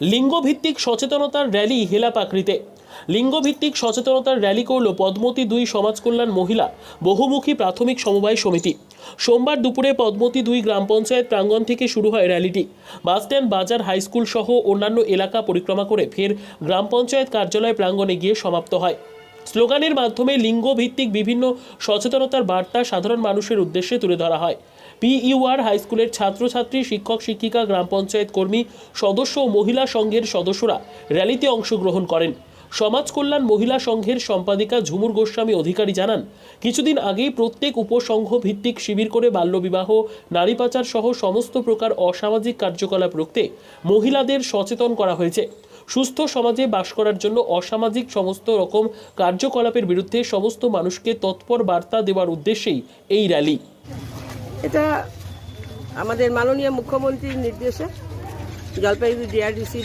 লিঙ্গভিত্তিক সচেতনতার র্যালি হেলাপাকড়িতে। লিঙ্গভিত্তিক সচেতনতার র্যালি করল পদ্মতী 2 সমাজ কল্যাণ মহিলা বহুমুখী প্রাথমিক সমবায় সমিতি। সোমবার দুপুরে পদ্মতী 2 গ্রাম পঞ্চায়েত প্রাঙ্গণ থেকে শুরু হয় র্যালিটি। বাসস্ট্যান্ড, বাজার, হাইস্কুল সহ অন্যান্য এলাকা পরিক্রমা করে ফের গ্রাম পঞ্চায়েত কার্যালয় প্রাঙ্গণে গিয়ে সমাপ্ত হয়। স্লোগানের মাধ্যমে লিঙ্গভিত্তিক বিভিন্ন সচেতনতার বার্তা সাধারণ মানুষের উদ্দেশ্যে তুলে ধরা হয়। পিইউআর হাইস্কুলের ছাত্রছাত্রী, শিক্ষক শিক্ষিকা, গ্রাম পঞ্চায়েত কর্মী, সদস্য ও মহিলা সংঘের সদস্যরা র্যালিতে অংশগ্রহণ করেন। সমাজ কল্যাণ মহিলা সংঘের সম্পাদিকা ঝুমুর গোস্বামী অধিকারী জানান, কিছুদিন আগেই প্রত্যেক উপসংঘ ভিত্তিক শিবির করে বাল্যবিবাহ, নারী পাচার সহ সমস্ত প্রকার অসামাজিক কার্যকলাপ রুখতে মহিলাদের সচেতন করা হয়েছে। সুস্থ সমাজে বাস করার জন্য অসামাজিক সমস্ত রকম কার্যকলাপের বিরুদ্ধে সমস্ত মানুষকে তৎপর বার্তা দেওয়ার উদ্দেশ্যেই এই র্যালি। এটা আমাদের মাননীয় মুখ্যমন্ত্রীর নির্দেশে, জলপাইগুড়ি ডিআরডিসির